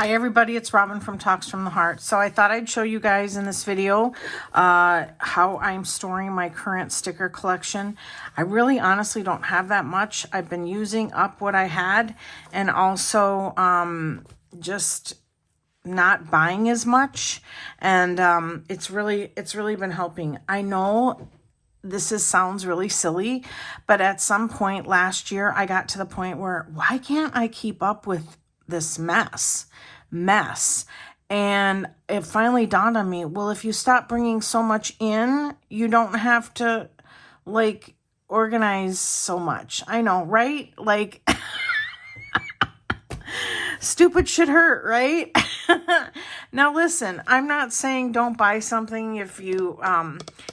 Hi everybody, it's Robin from Talks from the Heart. So I thought I'd show you guys in this video how I'm storing my current sticker collection. I really honestly don't have that much. I've been using up what I had and also just not buying as much, and it's really been helping. I know sounds really silly, but at some point last year I got to the point where why can't I keep up with this mess? And it finally dawned on me, well, if you stop bringing so much in, you don't have to like organize so much. I know, right? Like stupid should hurt, right? Now listen, I'm not saying don't buy something if you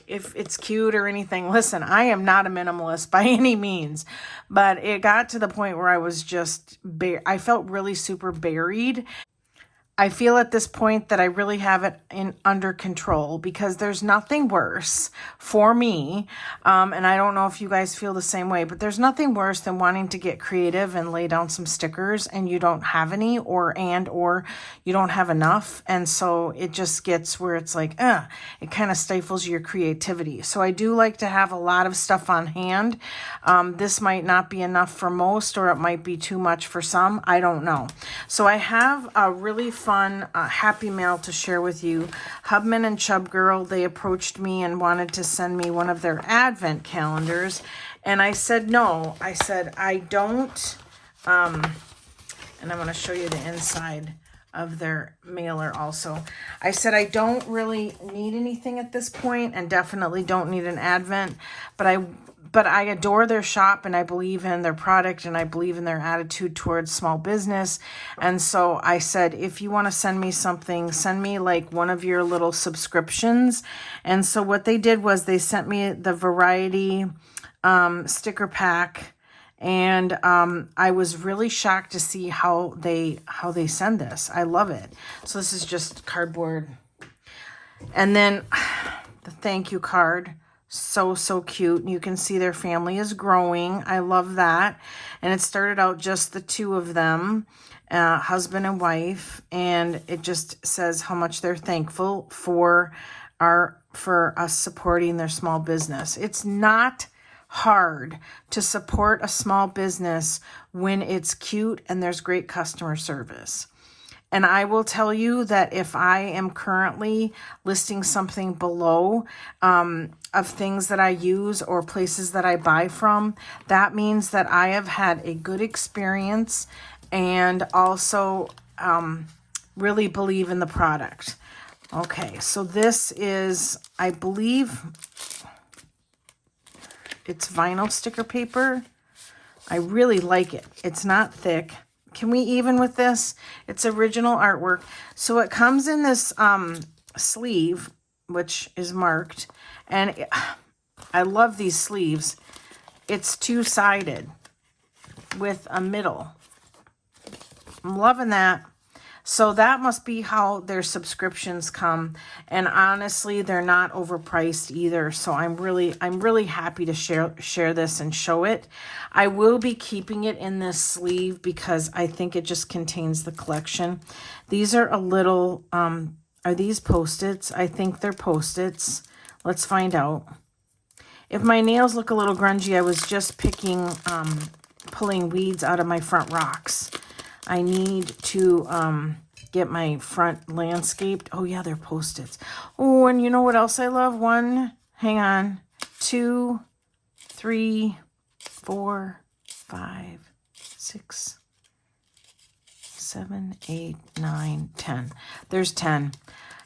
if it's cute or anything. Listen, I am not a minimalist by any means, but it got to the point where I was just I felt really super buried. I feel at this point that I really have it under control, because there's nothing worse for me, and I don't know if you guys feel the same way, but there's nothing worse than wanting to get creative and lay down some stickers and you don't have any, or you don't have enough, and so it just gets where it's like, it kind of stifles your creativity. So I do like to have a lot of stuff on hand. This might not be enough for most, or it might be too much for some. I don't know. So I have a really fun happy mail to share with you. Hubman and Chub Girl, they approached me and wanted to send me one of their advent calendars, and I said no. I said I don't, and I'm going to show you the inside of their mailer also. I said I don't really need anything at this point, and definitely don't need an advent, but I adore their shop, and I believe in their product, and I believe in their attitude towards small business. And so I said, if you want to send me something, send me like one of your little subscriptions. And so what they did was they sent me the variety sticker pack, and I was really shocked to see how they send this. I love it. So this is just cardboard, and then the thank you card. So cute. You can see their family is growing. I love that. And it started out just the two of them, husband and wife, and it just says how much they're thankful for us supporting their small business. It's not hard to support a small business when it's cute and there's great customer service. And I will tell you that if I am currently listing something below of things that I use or places that I buy from, that means that I have had a good experience and also really believe in the product. Okay, so this is, I believe, it's vinyl sticker paper. I really like it. It's not thick. Can we even with this? It's original artwork. So it comes in this sleeve, which is marked. And I love these sleeves. It's two-sided with a middle. I'm loving that. So that must be how their subscriptions come. And honestly, they're not overpriced either. So I'm really happy to share this and show it. I will be keeping it in this sleeve because I think it just contains the collection. These are a little, are these Post-its? I think they're Post-its. Let's find out. If my nails look a little grungy, I was just pulling weeds out of my front rocks. I need to get my front landscaped. Oh, yeah, they're Post-its. Oh, and you know what else I love? 1, hang on, 2, 3, 4, 5, 6, 7, 8, 9, 10. There's 10.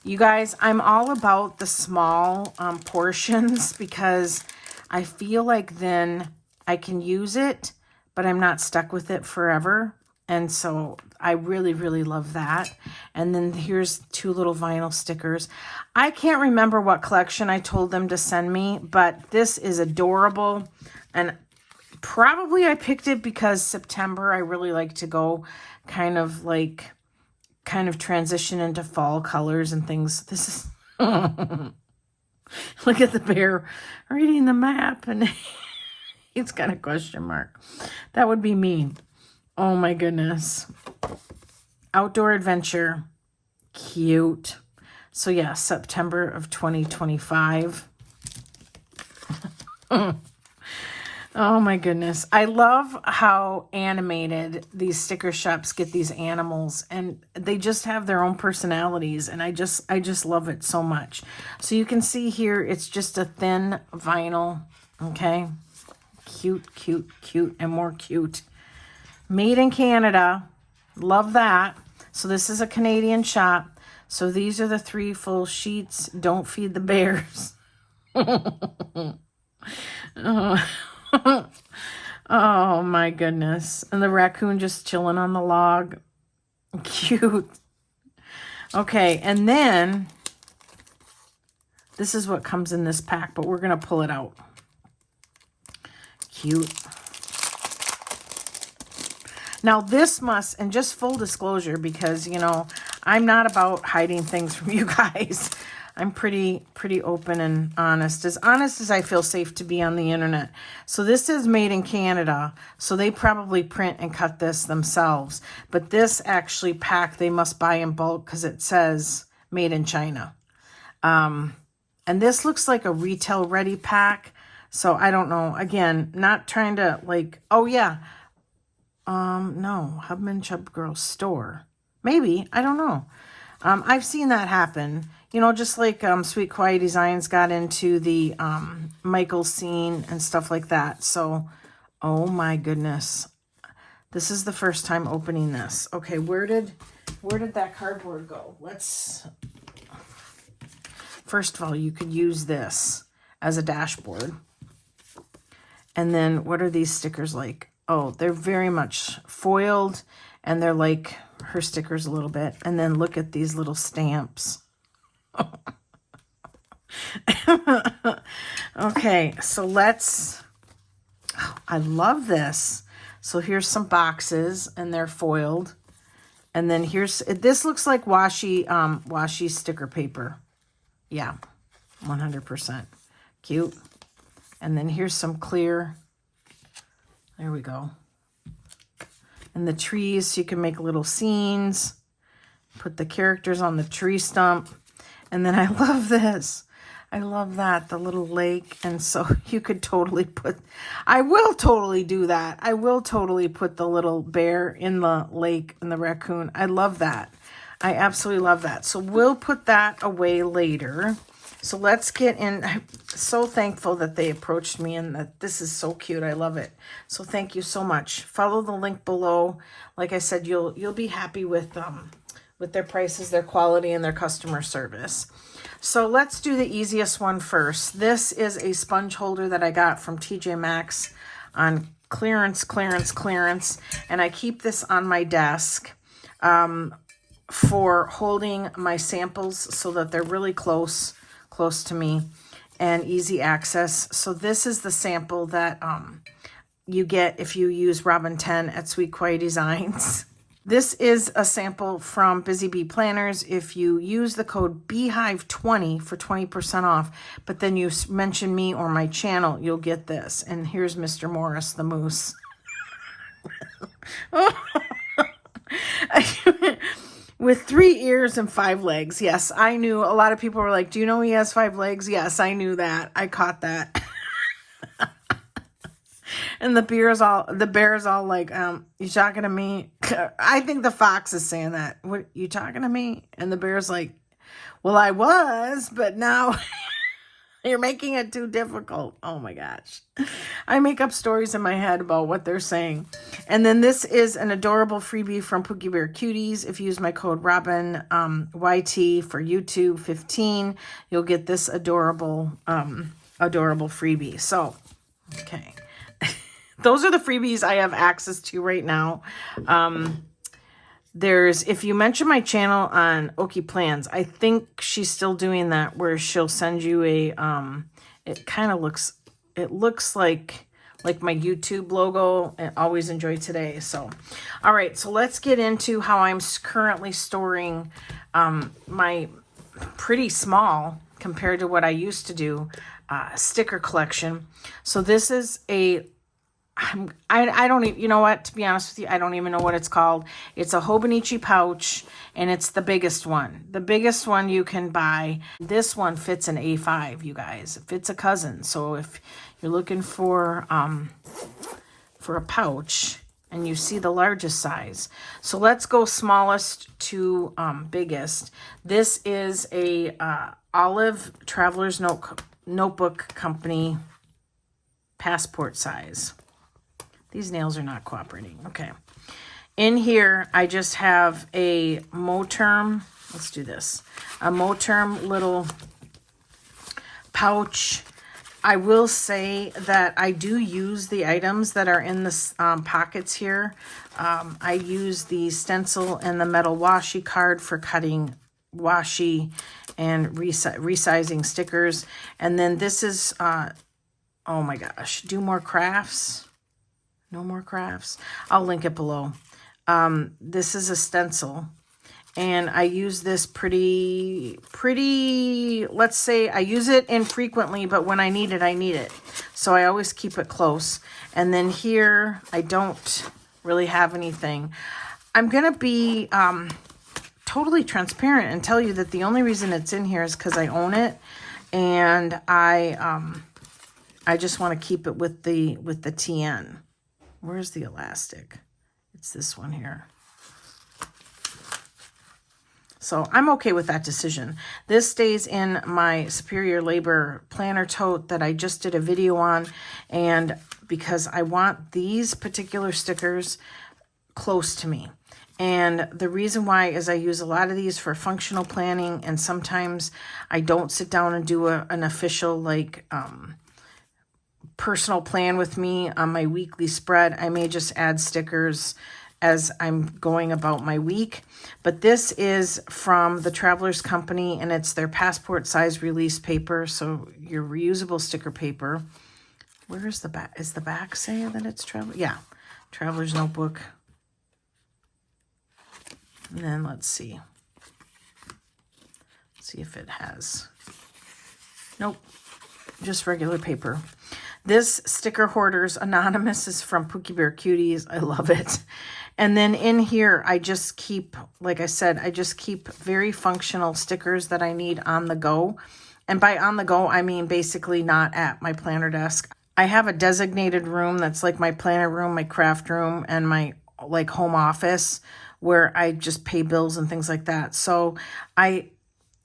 You guys, I'm all about the small portions because I feel like then I can use it, but I'm not stuck with it forever. And so I really love that. And then here's 2 little vinyl stickers. I can't remember what collection I told them to send me, but this is adorable. And probably I picked it because September, I really like to go kind of transition into fall colors and things. This is, look at the bear reading the map and it's got a question mark. That would be me. Oh my goodness. Outdoor adventure. Cute. So yeah, September of 2025. Oh my goodness. I love how animated these sticker shops get these animals, and they just have their own personalities, and I just love it so much. So you can see here it's just a thin vinyl, okay? Cute, cute, cute, and more cute. Made in Canada. Love that. So this is a Canadian shop. So these are the 3 full sheets. Don't feed the bears. Oh. Oh my goodness. And the raccoon just chilling on the log. Cute. Okay, and then this is what comes in this pack, but we're going to pull it out. Cute. Now this must, and just full disclosure, because, you know, I'm not about hiding things from you guys. I'm pretty open and honest as I feel safe to be on the internet. So this is made in Canada, so they probably print and cut this themselves. But this actually pack they must buy in bulk because it says made in China. And this looks like a retail ready pack. So I don't know. Again, not trying to like, oh yeah. No, Hubman and Chub Girl store. Maybe, I don't know. I've seen that happen. You know, just like Sweet Quiet Designs got into the Michael scene and stuff like that. So, oh my goodness. This is the first time opening this. Okay, where did that cardboard go? First of all, you could use this as a dashboard. And then what are these stickers like? Oh, they're very much foiled, and they're like her stickers a little bit. And then look at these little stamps. Okay, so I love this. So here's some boxes, and they're foiled. And then this looks like washi sticker paper. Yeah, 100%. Cute. And then here's some clear. There we go. And the trees, so you can make little scenes. Put the characters on the tree stump. And then I love this. I love that, the little lake. And so you could totally I will totally do that. I will totally put the little bear in the lake and the raccoon. I love that. I absolutely love that. So we'll put that away later. So let's get in. I'm so thankful that they approached me, and that this is so cute. I love it. So thank you so much. Follow the link below. Like I said, you'll be happy with their prices, their quality, and their customer service. So let's do the easiest one first. This is a sponge holder that I got from TJ Maxx on clearance, and I keep this on my desk for holding my samples so that they're really close to me and easy access. So this is the sample that you get if you use Robin 10 at Sweet Quiet Designs. This is a sample from Busy Bee Planners. If you use the code Beehive20 for 20% off, but then you mention me or my channel, you'll get this. And here's Mr. Morris the moose. With 3 ears and 5 legs. Yes, I knew. A lot of people were like, do you know he has 5 legs? Yes, I knew that. I caught that. And the bear's all like, you talking to me? I think the fox is saying that. What, you talking to me? And the bear's like, well, I was, but now you're making it too difficult. Oh my gosh. I make up stories in my head about what they're saying. And then this is an adorable freebie from Pookie Bear Cuties. If you use my code Robin YT for YouTube 15, you'll get this adorable freebie. So, okay. Those are the freebies I have access to right now. If you mention my channel on Okie Plans, I think she's still doing that, where she'll send you it looks like my YouTube logo, and Always Enjoy Today. So, all right, so let's get into how I'm currently storing my pretty small, compared to what I used to do, sticker collection. So this is a I don't even, you know what, to be honest with you, I don't even know what it's called. It's a Hobonichi pouch, and it's the biggest one. The biggest one you can buy. This one fits an A5, you guys. It fits a cousin. So if you're looking for a pouch and you see the largest size. So let's go smallest to biggest. This is a Olive Traveler's Notebook Company passport size. These nails are not cooperating. Okay. In here, I just have a Moterm. Let's do this. A Moterm little pouch. I will say that I do use the items that are in the pockets here. I use the stencil and the metal washi card for cutting washi and resizing stickers. And then this is, oh my gosh, Do More Crafts. No More Crafts. I'll link it below. This is a stencil, and I use this pretty, let's say I use it infrequently, but when I need it, I need it. So I always keep it close. And then here, I don't really have anything. I'm going to be totally transparent and tell you that the only reason it's in here is because I own it, and I just want to keep it with the TN. Where's the elastic? It's this one here. So I'm okay with that decision. This stays in my Superior Labor planner tote that I just did a video on. And because I want these particular stickers close to me. And the reason why is I use a lot of these for functional planning. And sometimes I don't sit down and do an official like personal plan with me on my weekly spread. I may just add stickers as I'm going about my week. But this is from the Travelers Company, and it's their passport size release paper. So your reusable sticker paper. Where's the back? Is the back saying that it's Traveler? Yeah. Traveler's Notebook. And then let's see. Let's see if it has. Nope. Just regular paper. This Sticker Hoarders Anonymous is from Pookie Bear Cuties. I love it. And then in here, I just keep, like I said, I just keep very functional stickers that I need on the go. And by on the go, I mean basically not at my planner desk. I have a designated room that's like my planner room, my craft room, and my like home office where I just pay bills and things like that. So I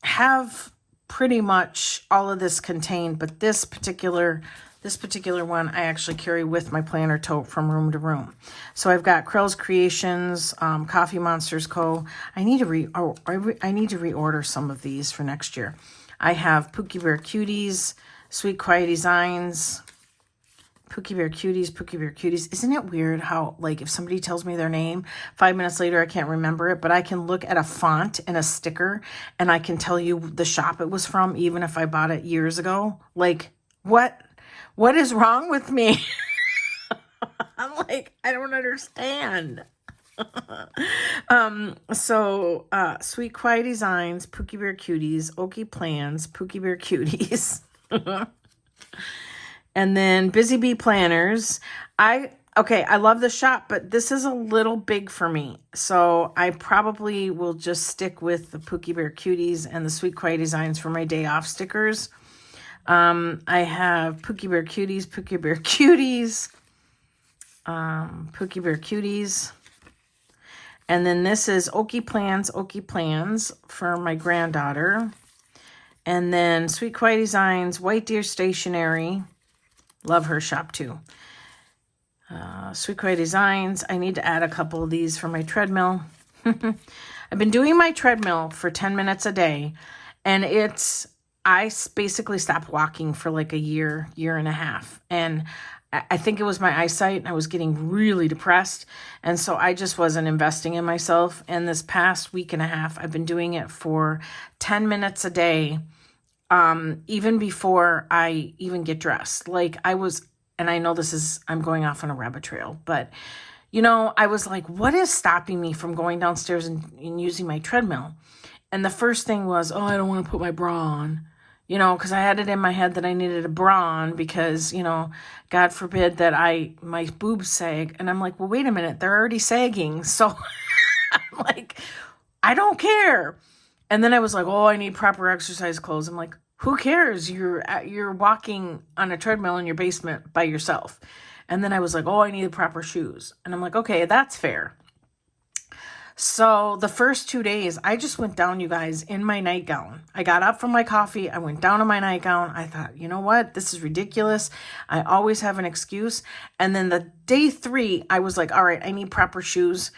have pretty much all of this contained, but this particular one I actually carry with my planner tote from room to room. So I've got Krels Creations, Coffee Monsters Co. I need to reorder some of these for next year. I have Pookie Bear Cuties, Sweet Quiet Designs, Pookie Bear Cuties. Isn't it weird how, like, if somebody tells me their name, 5 minutes later I can't remember it, but I can look at a font and a sticker and I can tell you the shop it was from, even if I bought it years ago. Like, what is wrong with me? I'm like, I don't understand. So Sweet Quiet Designs, Pookie Bear Cuties, Okie Plans, Pookie Bear Cuties. And then Busy Bee Planners. I love the shop, but this is a little big for me. So I probably will just stick with the Pookie Bear Cuties and the Sweet Quiet Designs for my day off stickers. I have Pookie Bear Cuties, Pookie Bear Cuties, Pookie Bear Cuties. And then this is Okie Plans for my granddaughter. And then Sweet Quiet Designs, White Deer Stationery. Love her shop too. Sweet Quiet Designs. I need to add a couple of these for my treadmill. I've been doing my treadmill for 10 minutes a day. And I basically stopped walking for like a year and a half. And I think it was my eyesight. I was getting really depressed. And so I just wasn't investing in myself. And this past week and a half, I've been doing it for 10 minutes a day, even before I even get dressed. Like and I know I'm going off on a rabbit trail, but I was like, what is stopping me from going downstairs and using my treadmill? And the first thing was, I don't want to put my bra on. you know, because I had it in my head that I needed a bra on because, you know, God forbid that my boobs sag. And I'm like, well, wait a minute, they're already sagging. So I'm like, I don't care. And then I was like, oh, I need proper exercise clothes. I'm like, who cares? You're walking on a treadmill in your basement by yourself. And then I was like, oh, I need the proper shoes. And I'm like, okay, that's fair. So the first 2 days, I just went down, you guys, in my nightgown. I got up from my coffee. I went down in my nightgown. I thought, you know what? This is ridiculous. I always have an excuse. And then the day 3, I was like, all right, I need proper shoes.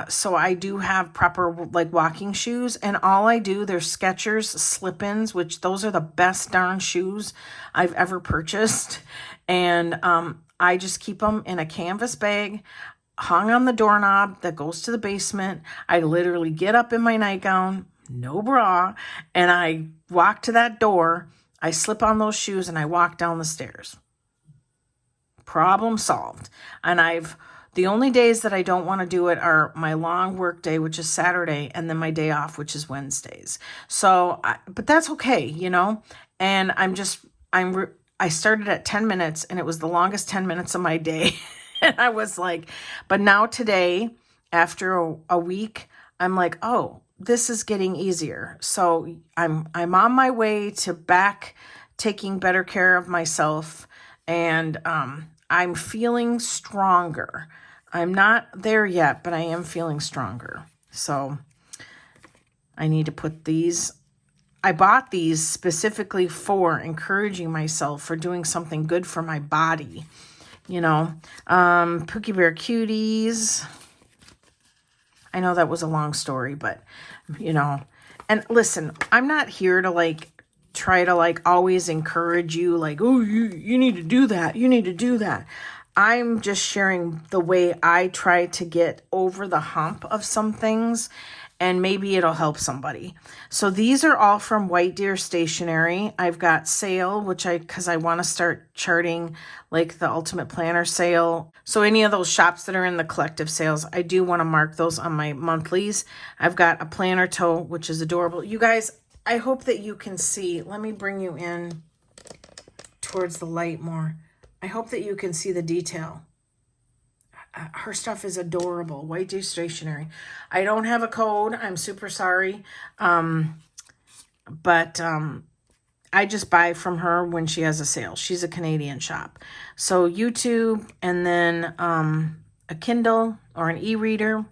So I do have proper like walking shoes. And all I do, they're Skechers slip-ins, which those are the best darn shoes I've ever purchased. And I just keep them in a canvas bag, hung on the doorknob that goes to the basement. I literally get up in my nightgown, no bra, and I walk to that door. I slip on those shoes and I walk down the stairs. Problem solved. And the only days that I don't want to do it are my long work day, which is Saturday, and then my day off, which is Wednesdays. So, but that's okay, you know? And I started at 10 minutes and it was the longest 10 minutes of my day. And I was like, but now today, after a week, I'm like, oh, this is getting easier. So I'm on my way to back taking better care of myself. And I'm feeling stronger. I'm not there yet, but I am feeling stronger. So I need to put these. I bought these specifically for encouraging myself, for doing something good for my body. You know, Pookie Bear Cuties. I know that was a long story, but, you know, and listen, I'm not here to like try to like always encourage you like, oh, you need to do that. You need to do that. I'm just sharing the way I try to get over the hump of some things, and maybe it'll help somebody. So these are all from White Deer Stationery. I've got sale, because I want to start charting like the Ultimate Planner sale. So any of those shops that are in the collective sales, I do want to mark those on my monthlies. I've got a planner toe, which is adorable. You guys, I hope that you can see. Let me bring you in towards the light more. I hope that you can see the detail. Her stuff is adorable. White Deer Stationery. I don't have a code. I'm super sorry. But I just buy from her when she has a sale. She's a Canadian shop. So YouTube, and then a Kindle or an e-reader.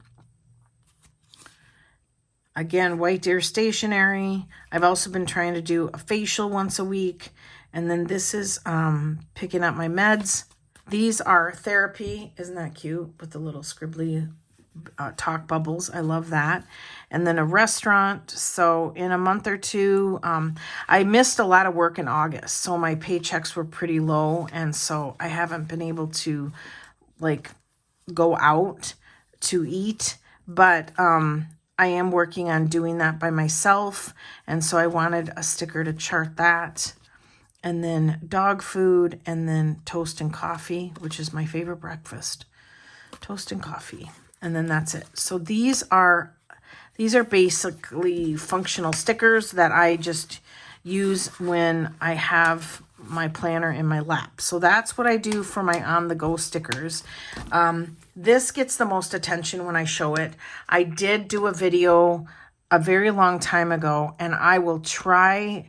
Again, White Deer Stationery. I've also been trying to do a facial once a week. And then this is picking up my meds. These are therapy. Isn't that cute? With the little scribbly talk bubbles. I love that. And then a restaurant. So in a month or two, I missed a lot of work in August. So my paychecks were pretty low. And so I haven't been able to like go out to eat. But I am working on doing that by myself. And so I wanted a sticker to chart that. And then dog food, and then toast and coffee, which is my favorite breakfast. Toast and coffee. And then that's it. So these are basically functional stickers that I just use when I have my planner in my lap. So that's what I do for my on-the-go stickers. This gets the most attention when I show it. I did do a video a very long time ago, and I will try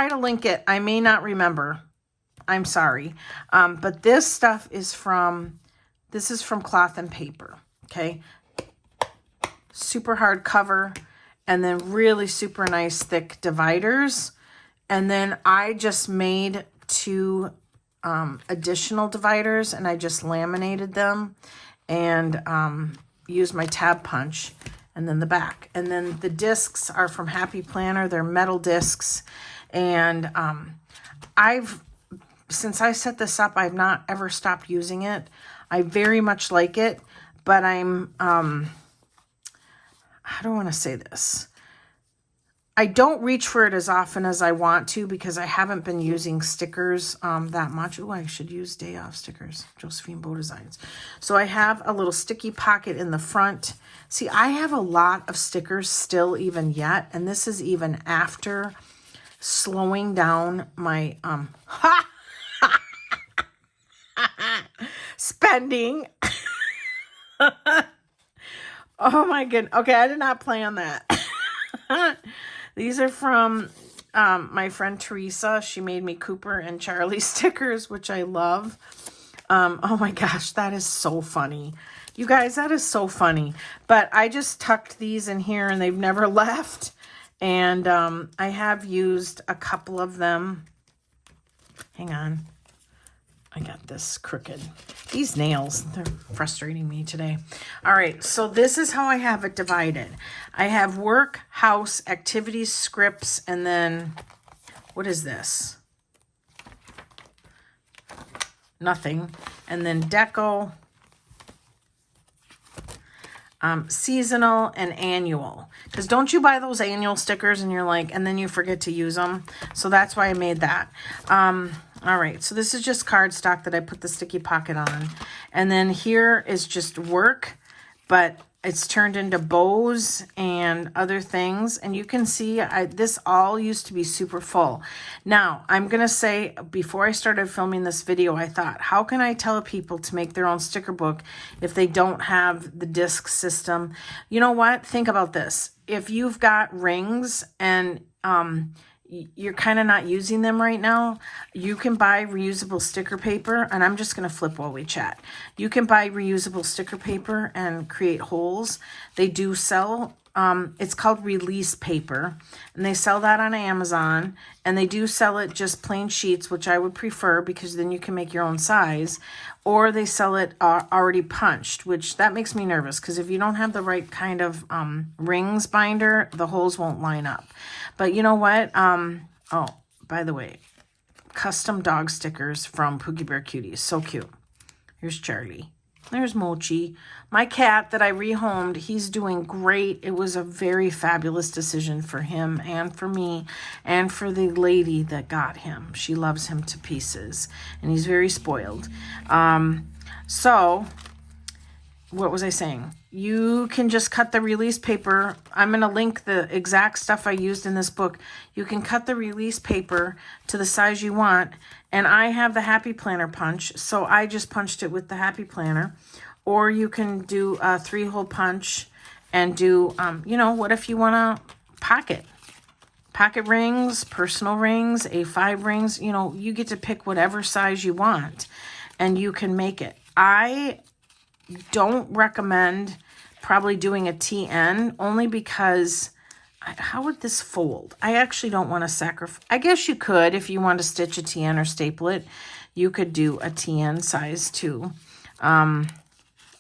to link it. I may not remember. I'm sorry. But this stuff is from Cloth and Paper. Okay. Super hard cover, and then really super nice thick dividers. And then I just made 2 additional dividers, and I just laminated them and used my tab punch. And then the back. And then the discs are from Happy Planner. They're metal discs. And since I set this up, I've not ever stopped using it. I very much like it, but how do I want to say this? I don't reach for it as often as I want to because I haven't been using stickers that much. Oh, I should use day off stickers, Josephine Bow Designs. So I have a little sticky pocket in the front. See, I have a lot of stickers still even yet, and this is even after slowing down my spending. Oh my goodness. Okay, I did not plan that. These are from my friend Teresa. She made me Cooper and Charlie stickers, which I love. Oh my gosh, that is so funny. You guys, that is so funny. But I just tucked these in here and they've never left. And I have used a couple of them. Hang on. I got this crooked. These nails, they're frustrating me today. All right, so this is how I have it divided. I have work, house, activities, scripts, and then, what is this? Nothing. And then deco, seasonal, and annual. Because don't you buy those annual stickers and you're like, and then you forget to use them? So that's why I made that. All right, so this is just cardstock that I put the sticky pocket on. And then here is just work, but it's turned into bows and other things. And you can see this all used to be super full. Now, I'm going to say, before I started filming this video, I thought, how can I tell people to make their own sticker book if they don't have the disc system? You know what? Think about this. If you've got rings and you're kind of not using them right now, you can buy reusable sticker paper, and I'm just going to flip while we chat. You can buy reusable sticker paper and create holes. They do sell, it's called release paper, and they sell that on Amazon, and they do sell it just plain sheets, which I would prefer because then you can make your own size, or they sell it already punched, which that makes me nervous because if you don't have the right kind of rings binder, the holes won't line up. But you know what? Oh, by the way, custom dog stickers from Pookie Bear Cuties. So cute. Here's Charlie. There's Mochi. My cat that I rehomed, he's doing great. It was a very fabulous decision for him and for me and for the lady that got him. She loves him to pieces, and he's very spoiled. So, what was I saying? You can just cut the release paper. I'm going to link the exact stuff I used in this book. You can cut the release paper to the size you want. And I have the Happy Planner punch, so I just punched it with the Happy Planner. Or you can do a 3-hole punch and do, you know, what if you want to pocket? Pocket rings, personal rings, A5 rings. You know, you get to pick whatever size you want, and you can make it. I don't recommend probably doing a TN only because how would this fold? I actually don't want to sacrifice. I guess you could if you want to stitch a TN or staple it. You could do a TN size too.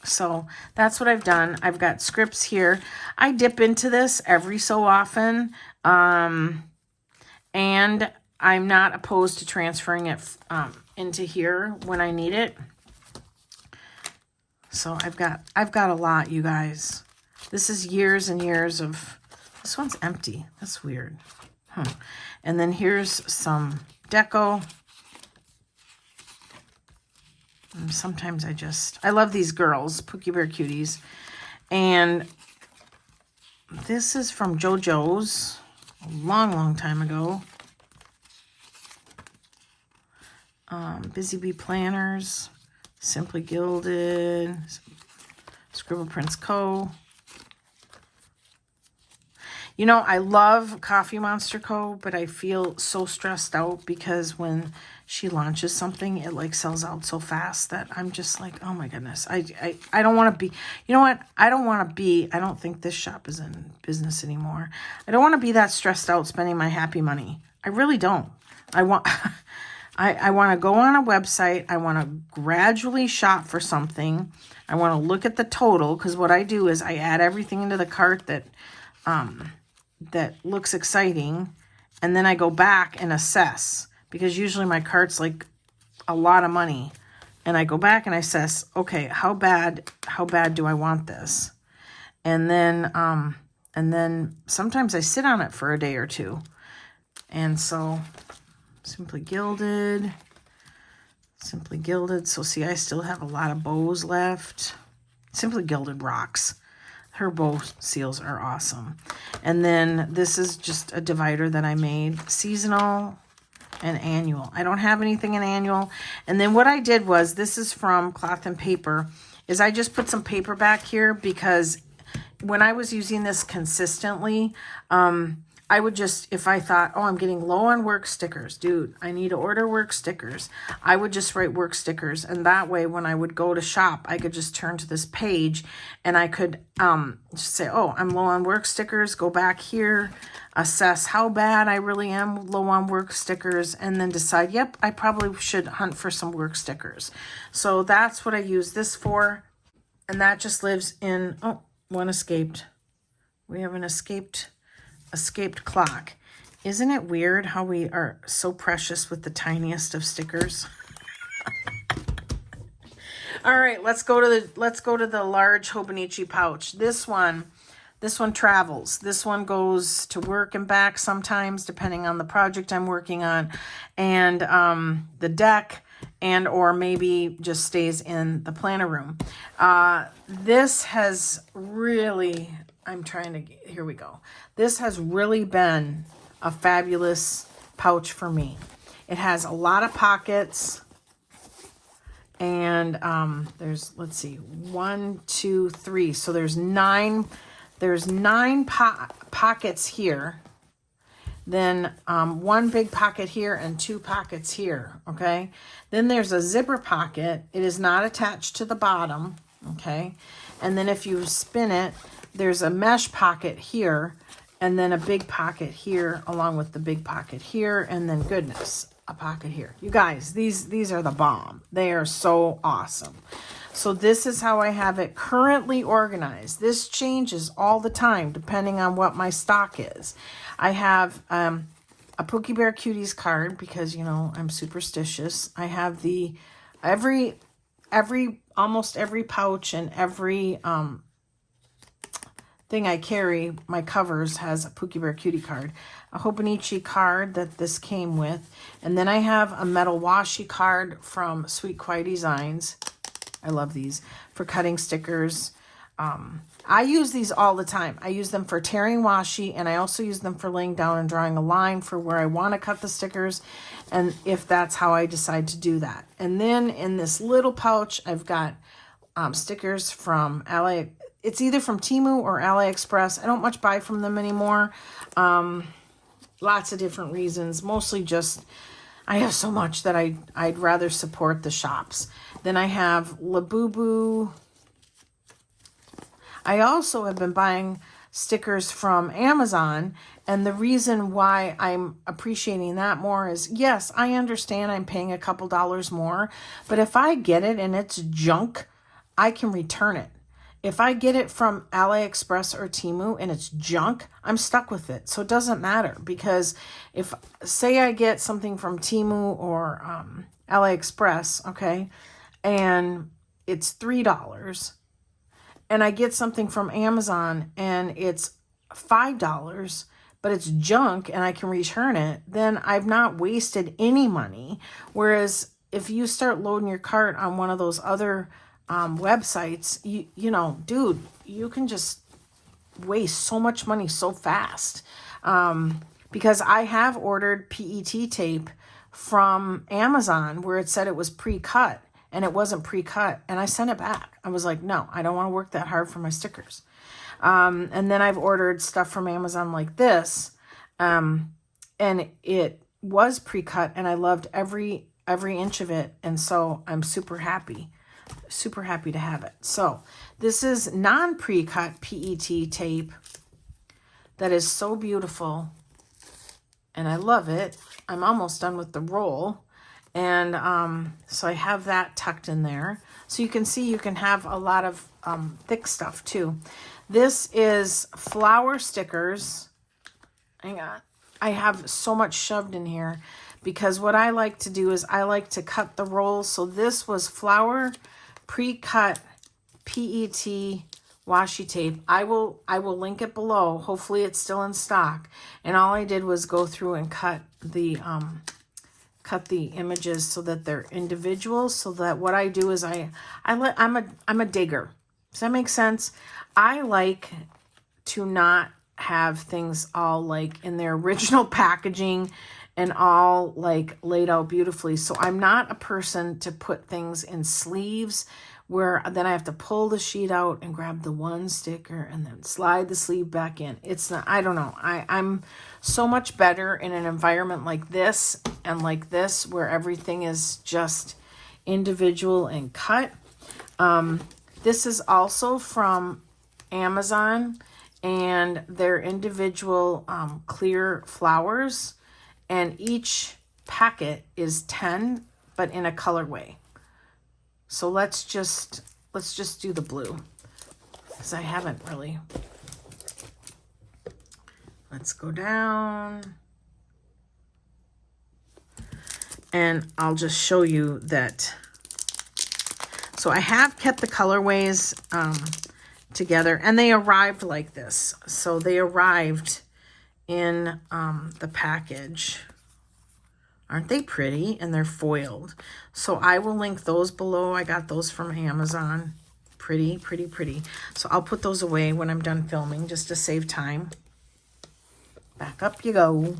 So that's what I've done. I've got scripts here. I dip into this every so often. And I'm not opposed to transferring it into here when I need it. So I've got a lot, you guys. This is years and years of, this one's empty. That's weird. And then here's some deco. And sometimes I love these girls, Pookie Bear Cuties. And this is from JoJo's a long, long time ago. Busy Bee Planners. Simply Gilded, Scribble Prints Co. You know, I love Coffee Monster Co., but I feel so stressed out because when she launches something, it like sells out so fast that I'm just like, oh my goodness. I don't want to be, you know what? I don't think this shop is in business anymore. I don't want to be that stressed out spending my happy money. I really don't. I want... I want to go on a website. I want to gradually shop for something. I want to look at the total because what I do is I add everything into the cart that looks exciting, and then I go back and assess because usually my cart's like a lot of money, and I go back and I assess, okay, how bad do I want this, and then And then sometimes I sit on it for a day or two. And so Simply Gilded. Simply Gilded. So see, I still have a lot of bows left. Simply Gilded rocks. Her bow seals are awesome. And then this is just a divider that I made. Seasonal and annual. I don't have anything in annual. And then what I did was, this is from Cloth and Paper, is I just put some paper back here because when I was using this consistently, I would just, if I thought, oh, I'm getting low on work stickers, dude, I need to order work stickers, I would just write work stickers. And that way, when I would go to shop, I could just turn to this page and I could just say, oh, I'm low on work stickers, go back here, assess how bad I really am low on work stickers, and then decide, yep, I probably should hunt for some work stickers. So that's what I use this for. And that just lives in, oh, one escaped. We have an escaped clock. Isn't it weird how we are so precious with the tiniest of stickers? All right, let's go to the large Hobonichi pouch. This one travels. This one goes to work and back sometimes, depending on the project I'm working on, and the deck, and or maybe just stays in the planner room. This has really, here we go. This has really been a fabulous pouch for me. It has a lot of pockets, and there's, let's see, 1, 2, 3. So there's nine pockets here. Then one big pocket here and 2 pockets here, okay? Then there's a zipper pocket. It is not attached to the bottom, okay? And then if you spin it, there's a mesh pocket here, and then a big pocket here, along with the big pocket here, and then, goodness, a pocket here. You guys, these are the bomb. They are so awesome. So this is how I have it currently organized. This changes all the time depending on what my stock is. I have a Pookie Bear Cuties card because, you know, I'm superstitious. I have the almost every pouch and every thing I carry, my covers, has a Pookie Bear Cutie card. A Hobonichi card that this came with. And then I have a metal washi card from Sweet Quiet Designs. I love these for cutting stickers. I use these all the time. I use them for tearing washi, and I also use them for laying down and drawing a line for where I want to cut the stickers, and if that's how I decide to do that. And then in this little pouch, I've got stickers from it's either from Temu or AliExpress. I don't much buy from them anymore. Lots of different reasons. Mostly just I have so much that I'd rather support the shops. Then I have Labubu. I also have been buying stickers from Amazon, and the reason why I'm appreciating that more is, yes, I understand I'm paying a couple dollars more, but if I get it and it's junk, I can return it. If I get it from AliExpress or Temu and it's junk, I'm stuck with it. So it doesn't matter, because if, say I get something from Temu or AliExpress, okay, and it's $3, and I get something from Amazon and it's $5, but it's junk and I can return it, then I've not wasted any money. Whereas if you start loading your cart on one of those other websites, you know, dude, you can just waste so much money so fast. Because I have ordered PET tape from Amazon where it said it was pre-cut, and it wasn't pre-cut, and I sent it back. I was like, no, I don't want to work that hard for my stickers. And then I've ordered stuff from Amazon like this, and it was pre-cut, and I loved every inch of it, and so I'm super happy to have it. So this is non-pre-cut PET tape that is so beautiful, and I love it. I'm almost done with the roll. And so I have that tucked in there. So you can see you can have a lot of thick stuff too. This is flower stickers. Hang on. I have so much shoved in here because what I like to do is I like to cut the rolls. So this was flower pre-cut PET washi tape. I will link it below. Hopefully it's still in stock. And all I did was go through and cut the images so that they're individual, so that what I do is I'm a digger. Does that make sense? I like to not have things all like in their original packaging and all like laid out beautifully. So I'm not a person to put things in sleeves where then I have to pull the sheet out and grab the one sticker and then slide the sleeve back in. It's not, I don't know. I'm so much better in an environment like this and like this where everything is just individual and cut. This is also from Amazon, and they're individual clear flowers, and each packet is 10, but in a colorway. So let's just do the blue, because I haven't really. Let's go down, and I'll just show you that. So I have kept the colorways together, and they arrived like this. So they arrived in the package. Aren't they pretty? And they're foiled. So I will link those below. I got those from Amazon. Pretty, pretty, pretty. So I'll put those away when I'm done filming, just to save time. Back up you go.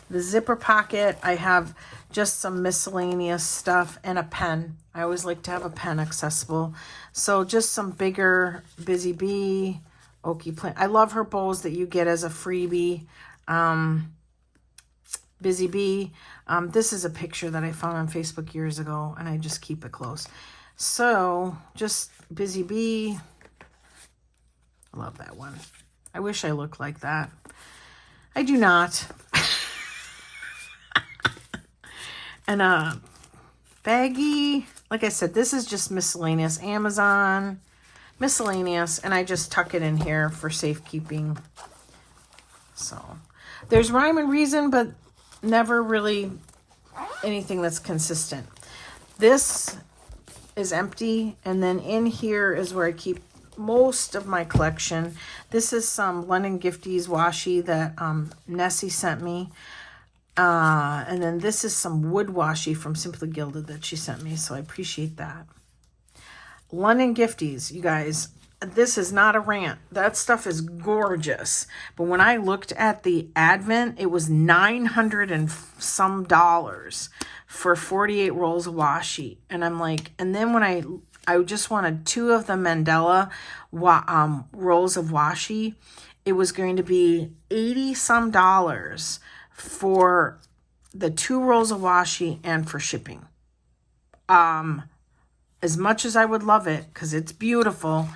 The zipper pocket, I have just some miscellaneous stuff and a pen. I always like to have a pen accessible. So just some bigger Busy Bee, Oaky Plant. I love her bows that you get as a freebie. Busy Bee. This is a picture that I found on Facebook years ago, and I just keep it close. So just Busy Bee. I love that one. I wish I looked like that. I do not. And baggie, like I said, this is just miscellaneous. Amazon, miscellaneous, and I just tuck it in here for safekeeping. So there's rhyme and reason, but never really anything that's consistent. This is empty, and then in here is where I keep most of my collection. This is some London Gifties washi that Nessie sent me. And then this is some wood washi from Simply Gilded that she sent me, so I appreciate that. London Gifties, you guys, this is not a rant. That stuff is gorgeous. But when I looked at the Advent, it was $900 and some for 48 rolls of washi. And I'm like, and then when I just wanted 2 of the Mandela rolls of washi, it was going to be $80 some for the 2 rolls of washi and for shipping. As much as I would love it, because it's beautiful,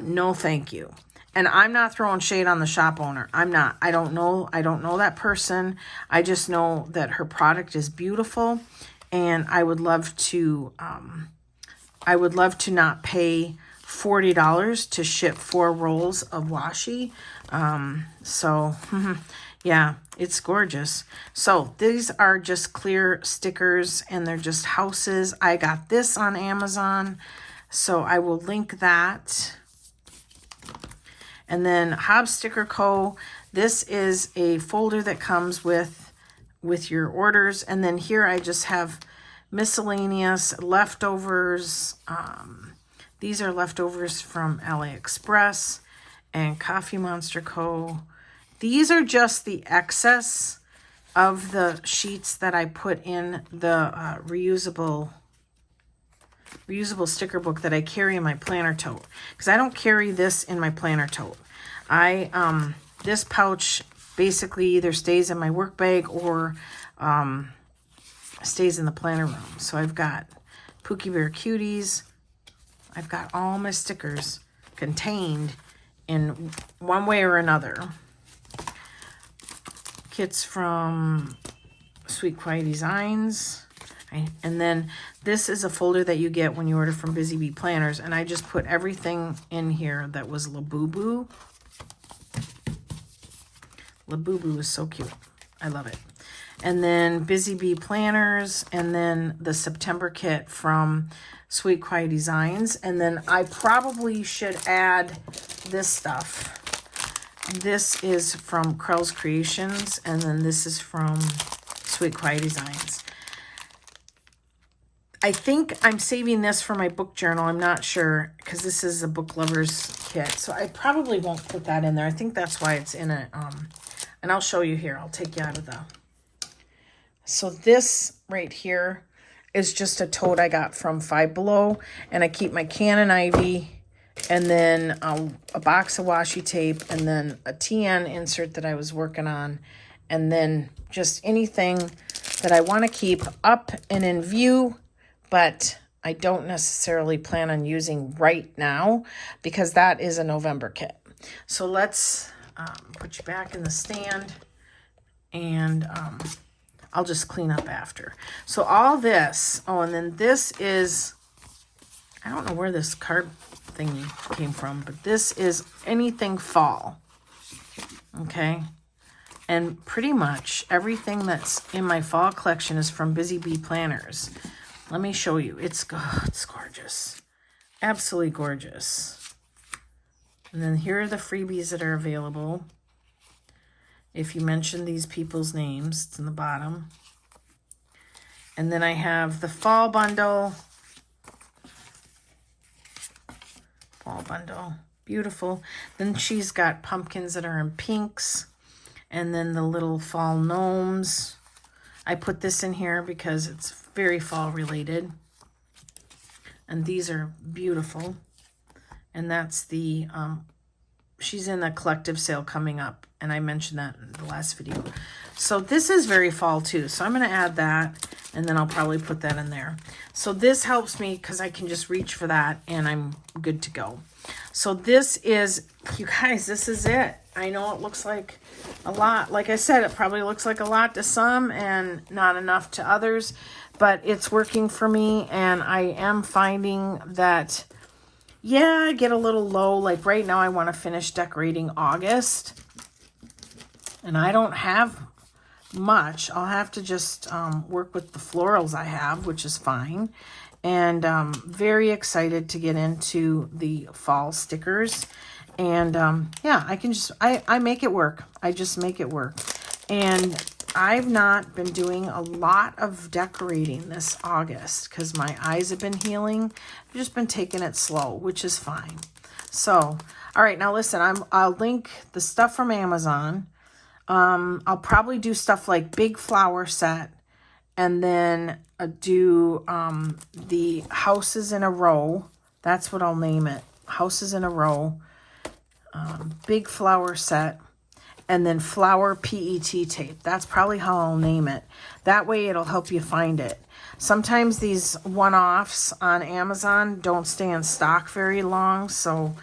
no thank you. And I'm not throwing shade on the shop owner. I'm not. I don't know that person. I just know that her product is beautiful, and I would love to not pay $40 to ship 4 rolls of washi. So yeah, it's gorgeous. So these are just clear stickers, and they're just houses. I got this on Amazon, so I will link that. And then Hobbs Sticker Co. This is a folder that comes with your orders. And then here I just have miscellaneous leftovers. These are leftovers from AliExpress and Coffee Monster Co. These are just the excess of the sheets that I put in the reusable sticker book that I carry in my planner tote, because I don't carry this in my planner tote. This pouch basically either stays in my work bag or stays in the planner room. So I've got Pookie Bear Cuties. I've got all my stickers contained in one way or another. Kits from Sweet Quiet Designs. And then this is a folder that you get when you order from Busy Bee Planners. And I just put everything in here that was Labubu. Labubu is so cute. I love it. And then Busy Bee Planners. And then the September kit from Sweet Quiet Designs. And then I probably should add this stuff. This is from Krels Creations, and then this is from Sweet Quiet Designs. I think I'm saving this for my book journal. I'm not sure, because this is a book lover's kit. So I probably won't put that in there. I think that's why it's in it. And I'll show you here. I'll take you out of the... So this right here is just a tote I got from Five Below. And I keep my Canon Ivy, and then a box of washi tape, and then a TN insert that I was working on. And then just anything that I want to keep up and in view, but I don't necessarily plan on using right now, because that is a November kit. So let's put you back in the stand, and I'll just clean up after. So all this, oh, and then this is, I don't know where this card thingy came from, but this is anything fall, okay? And pretty much everything that's in my fall collection is from Busy Bee Planners. Let me show you. It's gorgeous. Absolutely gorgeous. And then here are the freebies that are available. If you mention these people's names, it's in the bottom. And then I have the fall bundle. Fall bundle. Beautiful. Then she's got pumpkins that are in pinks. And then the little fall gnomes. I put this in here because it's very fall related. And these are beautiful. And that's the, she's in a collective sale coming up. And I mentioned that in the last video. So this is very fall too. So I'm going to add that, and then I'll probably put that in there. So this helps me because I can just reach for that and I'm good to go. So this is, you guys, this is it. I know it looks like a lot. Like I said, it probably looks like a lot to some and not enough to others, but it's working for me. And I am finding that, yeah, I get a little low. Like right now I want to finish decorating August. And I don't have much. I'll have to just work with the florals I have, which is fine. And very excited to get into the fall stickers. And yeah, I can just, I make it work. I just make it work. And I've not been doing a lot of decorating this August because my eyes have been healing. I've just been taking it slow, which is fine. So, all right, now listen, I'll link the stuff from Amazon. I'll probably do stuff like big flower set, and then do the houses in a row. That's what I'll name it. Houses in a row. Big flower set, and then flower PET tape. That's probably how I'll name it. That way it'll help you find it. Sometimes these one-offs on Amazon don't stay in stock very long, so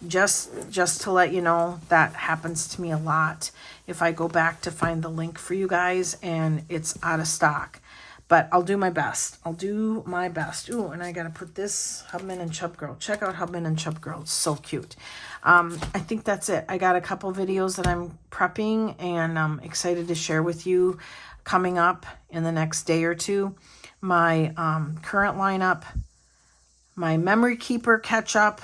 just to let you know, that happens to me a lot if I go back to find the link for you guys and it's out of stock. But I'll do my best. I'll do my best. Ooh, and I got to put this Hubman and Chub Girl. Check out Hubman and Chub Girl. It's so cute. I think that's it. I got a couple videos that I'm prepping, and I'm excited to share with you coming up in the next day or two. My current lineup, my memory keeper catch up,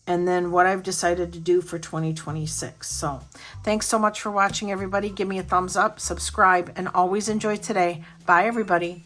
and then what I've decided to do for 2026. So thanks so much for watching, everybody. Give me a thumbs up, subscribe, and always enjoy today. Bye, everybody.